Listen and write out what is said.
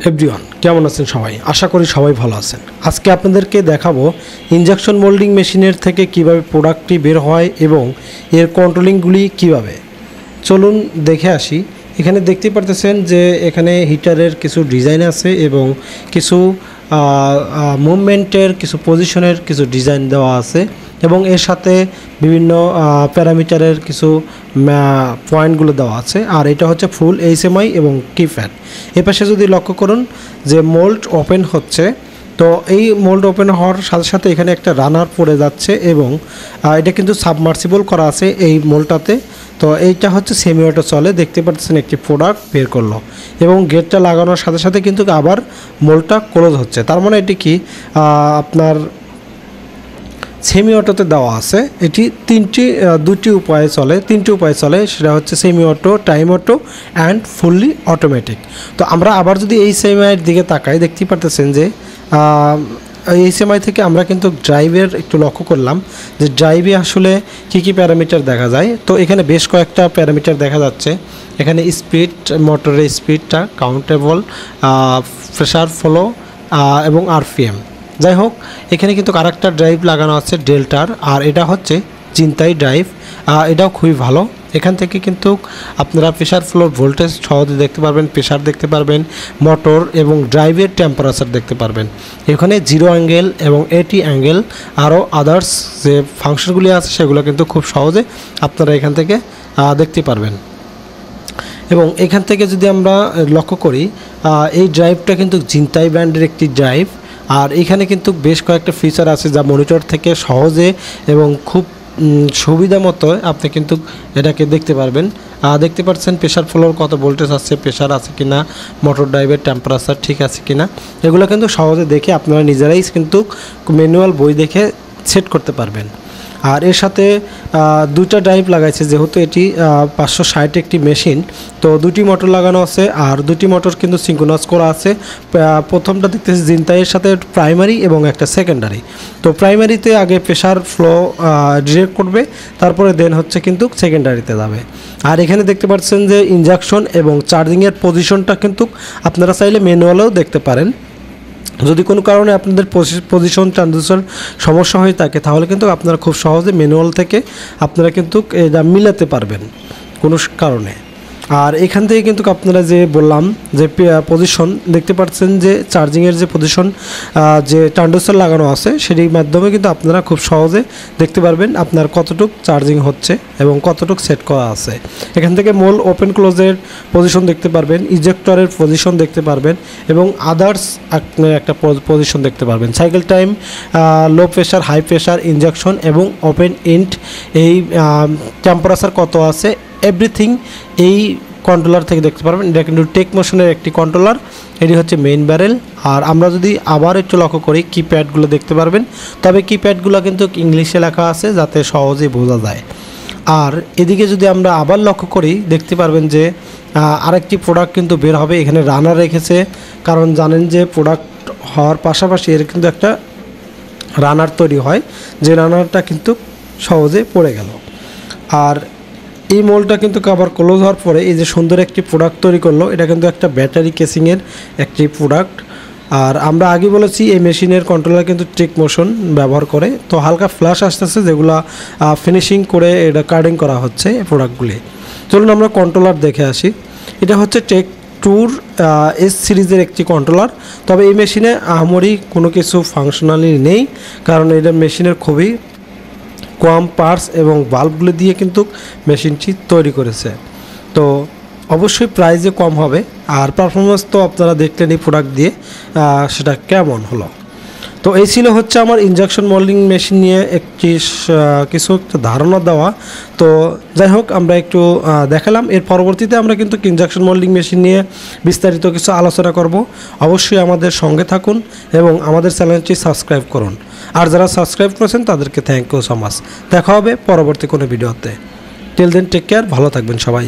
Everyone কেমন আছেন সবাই? আশা করি সবাই ভালো আছেন। আজকে আপনাদেরকে দেখাবো ইনজেকশন মোল্ডিং মেশিনের থেকে কিভাবে প্রোডাক্টটি বের হয় এবং এর কন্ট্রোলিংগুলি কিভাবে। চলুন দেখে আসি। এখানে দেখতে পারতেছেন যে এখানে হিটারের কিছু ডিজাইন আছে এবং কিছু মুভমেন্টের কিছু পজিশনের কিছু ডিজাইন দেওয়া আছে এবং এর সাথে বিভিন্ন প্যারামিটারের কিছু পয়েন্টগুলো দেওয়া আছে। আর এটা হচ্ছে ফুল এইচএমআই এবং কিপ্যাড। এর পাশে যদি লক্ষ্য করুন যে মোল্ড ওপেন হচ্ছে, তো এই মোল্ড ওপেন হওয়ার সাথে সাথে এখানে একটা রানার পড়ে যাচ্ছে এবং এটা কিন্তু সাবমার্সিবল করা আছে এই মোল্ডটাতে। তো এইটা হচ্ছে সেমি অটো চলে, দেখতে পাচ্ছেন একটি প্রোডাক্ট বের করলো এবং গেটটা লাগানোর সাথে সাথে কিন্তু আবার মোল্ডটা ক্লোজ হচ্ছে। তার মানে এটি কি আপনার সেমি অটোতে দেওয়া আছে। এটি তিনটি উপায়ে চলে, সেটা হচ্ছে semi auto, time auto and fully automatic. তো আমরা আবার যদি এই সেমিআইয়ের দিকে তাকাই, দেখতে পারতেছেন যে এই সেমিআই থেকে আমরা কিন্তু ড্রাইভের একটু লক্ষ্য করলাম যে ড্রাইভে আসলে কী প্যারামিটার দেখা যায়। তো এখানে বেশ কয়েকটা প্যারামিটার দেখা যাচ্ছে। এখানে স্পিড, মোটরের স্পিডটা কাউন্টেবল, প্রেসার ফ্লো এবং আরপিএম। যাই হোক, এখানে কিন্তু আরেকটা ড্রাইভ লাগানো আছে ডেল্টার, আর এটা হচ্ছে চিন্তাই ড্রাইভ। এটাও খুবই ভালো। এখান থেকে কিন্তু আপনারা প্রেসার ফ্লোর ভোল্টেজ সহজে দেখতে পারবেন, প্রেসার দেখতে পারবেন, মোটর এবং ড্রাইভের টেম্পারেচার দেখতে পারবেন। এখানে 0 অ্যাঙ্গেল এবং 80 অ্যাঙ্গেল আরও আদার্স যে ফাংশনগুলি আছে সেগুলো কিন্তু খুব সহজে আপনারা এখান থেকে দেখতে পারবেন। এবং এখান থেকে যদি আমরা লক্ষ্য করি, এই ড্রাইভটা কিন্তু চিন্তাই ব্র্যান্ডের একটি ড্রাইভ। আর এখানে কিন্তু বেশ কয়েকটা ফিচার আছে যা মনিটর থেকে সহজে এবং খুব সুবিধা মতো আপনি কিন্তু এটাকে দেখতে পারবেন। দেখতে পাচ্ছেন প্রেসার ফ্লোর কত ভোল্টেজ আছে, প্রেসার আছে কিনা, মোটর ড্রাইভের টেম্পারেচার ঠিক আছে কিনা, এগুলো কিন্তু সহজে দেখে আপনারা নিজেরাই কিন্তু ম্যানুয়াল বই দেখে সেট করতে পারবেন। আর এর সাথে দুইটা ড্রাইভ লাগাইছে, যেহেতু এটি 560 একটি মেশিন, তো দুটি মোটর লাগানো আছে আর দুটি মোটর কিন্তু সিঙ্ক্রোনাস করা আছে। প্রথমটা দেখতেছি জিনতাইয়ের সাথে প্রাইমারি এবং একটা সেকেন্ডারি। তো প্রাইমারিতে আগে প্রেসার ফ্লো ডিরেক্ট করবে, তারপরে দেন হচ্ছে কিন্তু সেকেন্ডারিতে যাবে। আর এখানে দেখতে পাচ্ছেন যে ইনজেকশন এবং চার্জিংয়ের পজিশনটা কিন্তু আপনারা চাইলে ম্যানুয়ালেও দেখতে পারেন। যদি কোনো কারণে আপনাদের পজিশন ট্রানজিশন সমস্যা হয়ে থাকে, তাহলে কিন্তু আপনারা খুব সহজে ম্যানুয়াল থেকে আপনারা কিন্তু এটা মিলাতে পারবেন কোনো কারণে। আর এখান থেকে কিন্তু আপনারা যে বললাম যে পজিশন দেখতে পাচ্ছেন যে চার্জিংয়ের যে পজিশন যে ট্রানজিশন লাগানো আছে, সেটির মাধ্যমে কিন্তু আপনারা খুব সহজে দেখতে পারবেন আপনার কতটুক চার্জিং হচ্ছে এবং কতটুক সেট করা আছে। এখান থেকে মোল ওপেন ক্লোজের পজিশন দেখতে পারবেন, ইজেক্টরের পজিশন দেখতে পারবেন এবং আদার্স একটা পজিশন দেখতে পারবেন। Cycle time, low pressure, high pressure, injection এবং ওপেন এন্ড, এই টেম্পারেচার কত আছে, এভরিথিং এই কন্ট্রোলার থেকে দেখতে পারবেন। এটা কিন্তু টেক মোশনের একটি কন্ট্রোলার, এটি হচ্ছে মেইন ব্যারেল। আর আমরা যদি আবার একটু লক্ষ্য করি, কিপ্যাডগুলো দেখতে পারবেন, তবে কিপ্যাডগুলো কিন্তু ইংলিশে লেখা আছে যাতে সহজেই বোঝা যায়। আর এদিকে যদি আমরা আবার লক্ষ্য করি, দেখতে পারবেন যে আরেকটি প্রোডাক্ট কিন্তু বের হবে। এখানে রানার রেখেছে, কারণ জানেন যে প্রোডাক্ট হওয়ার পাশাপাশি এর কিন্তু একটা রানার তৈরি হয়, যে রানারটা কিন্তু সহজে পড়ে গেল। আর এই মোলটা কিন্তু আবার ক্লোজ হওয়ার পরে এই যে সুন্দর একটি প্রোডাক্ট তৈরি করলো, এটা কিন্তু একটা ব্যাটারি কেসিংয়ের একটি প্রোডাক্ট। আর আমরা আগে বলেছি এই মেশিনের কন্ট্রোলার কিন্তু টেক মোশন ব্যবহার করে। তো হালকা ফ্ল্যাশ আসতেছে, যেগুলো ফিনিশিং করে এটা কার্ডিং করা হচ্ছে এই প্রোডাক্টগুলি। চলুন আমরা কন্ট্রোলার দেখে আসি। এটা হচ্ছে টেক টুর এস সিরিজের একটি কন্ট্রোলার, তবে এই মেশিনে আহামরি কোনো কিছু ফাংশনালি নেই, কারণ এটা মেশিনের খুবই কম পার্টস এবং বাল্বগুলো দিয়ে কিন্তু মেশিনটি তৈরি করেছে। তো অবশ্যই প্রাইসে কম হবে, আর পারফরমেন্স তো আপনারা দেখলেন এই প্রোডাক্ট দিয়ে সেটা কেমন হলো। তো এই ছিল হচ্ছে আমার ইনজেকশন মোল্ডিং মেশিন নিয়ে কিছু একটা ধারণা দেওয়া। তো যাই হোক, আমরা একটু দেখালাম। এর পরবর্তীতে আমরা কিন্তু ইনজেকশন মোল্ডিং মেশিন নিয়ে বিস্তারিত কিছু আলোচনা করব। অবশ্যই আমাদের সঙ্গে থাকুন এবং আমাদের চ্যানেলটি সাবস্ক্রাইব করুন। আর যারা সাবস্ক্রাইব করেছেন তাদেরকে থ্যাংক ইউ সো মাচ। দেখা হবে পরবর্তী কোনো ভিডিওতে। টিল দেন টেক কেয়ার, ভালো থাকবেন সবাই।